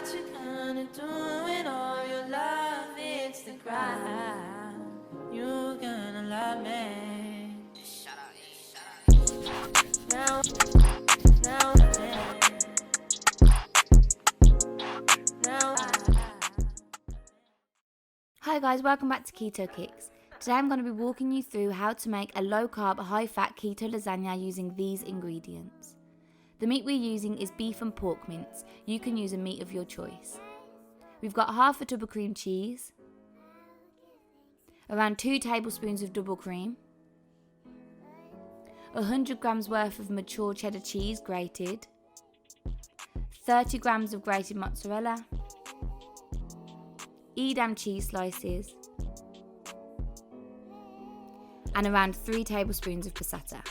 what you gonna do when all your love hits the ground? You gonna love me. Shut up. Now, Hi guys, welcome back to Keto Kicks. Today I'm going to be walking you through how to make a low carb, high fat keto lasagna using these ingredients. The meat we're using is beef and pork mince. You can use a meat of your choice. We've got half a tub of cream cheese, around 2 tablespoons of double cream, 100 grams worth of mature cheddar cheese grated, 30 grams of grated mozzarella, Edam cheese slices, and around 3 tablespoons of passata.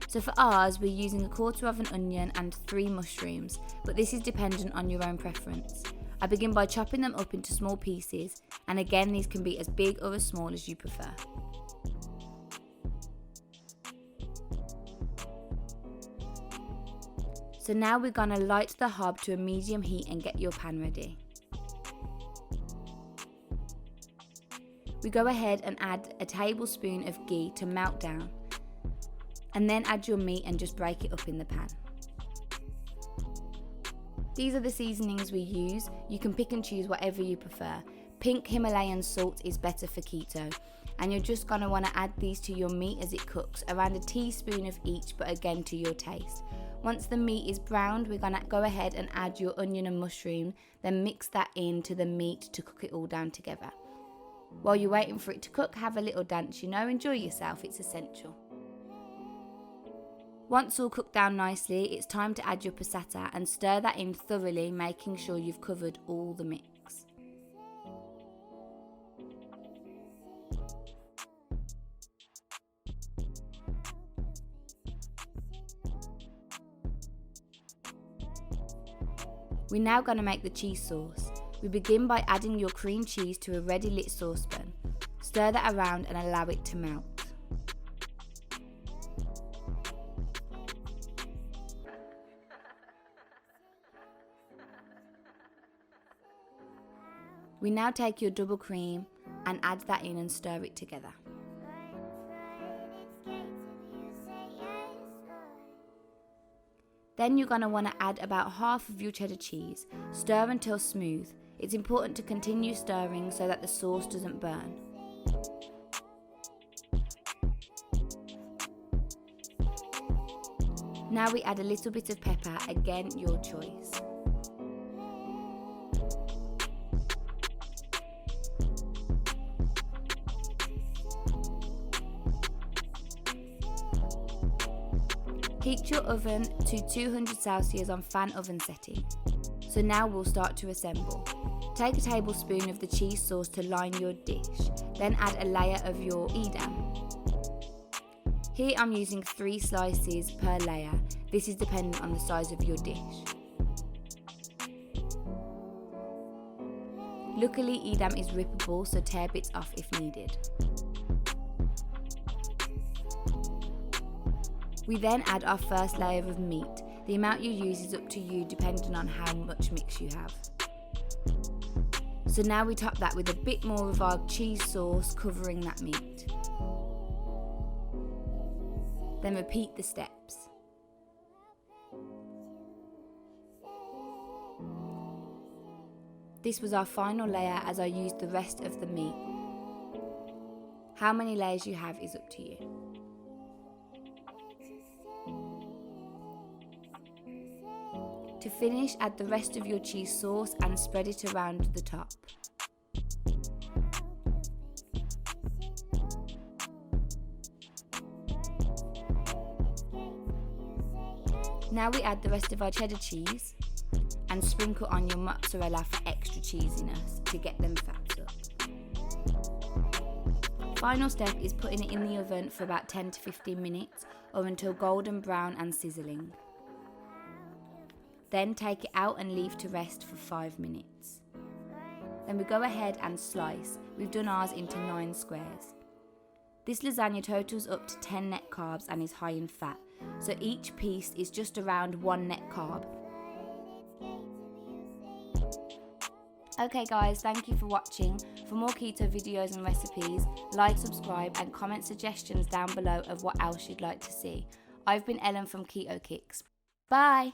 So for ours, we're using 1/4 of an onion and 3 mushrooms, but this is dependent on your own preference. I begin by chopping them up into small pieces, and again these can be as big or as small as you prefer. So now we're going to light the hob to a medium heat and get your pan ready. We go ahead and add a tablespoon of ghee to melt down, and then add your meat and just break it up in the pan. These are the seasonings we use. You can pick and choose whatever you prefer. Pink Himalayan salt is better for keto, and you're just going to want to add these to your meat as it cooks, around a teaspoon of each, but again to your taste. Once the meat is browned, we're going to go ahead and add your onion and mushroom, then mix that into the meat to cook it all down together. While you're waiting for it to cook, have a little dance, enjoy yourself, it's essential. Once all cooked down nicely, it's time to add your passata and stir that in thoroughly, making sure you've covered all the mix. We're now going to make the cheese sauce. We begin by adding your cream cheese to a ready lit saucepan. Stir that around and allow it to melt. We now take your double cream and add that in and stir it together. Then you're going to want to add about half of your cheddar cheese. Stir until smooth. It's important to continue stirring so that the sauce doesn't burn. Now we add a little bit of pepper, again your choice. Heat your oven to 200 Celsius on fan oven setting. So now we'll start to assemble. Take a tablespoon of the cheese sauce to line your dish, then add a layer of your Edam. Here I'm using 3 slices per layer. This is dependent on the size of your dish. Luckily Edam is rippable, so tear bits off if needed. We then add our first layer of meat. The amount you use is up to you depending on how much mix you have. So now we top that with a bit more of our cheese sauce covering that meat. Then repeat the steps. This was our final layer as I used the rest of the meat. How many layers you have is up to you. To finish, add the rest of your cheese sauce and spread it around the top. Now we add the rest of our cheddar cheese and sprinkle on your mozzarella for extra cheesiness to get them fats up. Final step is putting it in the oven for about 10 to 15 minutes or until golden brown and sizzling. Then take it out and leave to rest for 5 minutes. Then we go ahead and slice. We've done ours into 9 squares. This lasagna totals up to 10 net carbs and is high in fat, so each piece is just around 1 net carb. Okay guys, thank you for watching. For more keto videos and recipes, like, subscribe and comment suggestions down below of what else you'd like to see. I've been Ellen from Keto Kicks. Bye!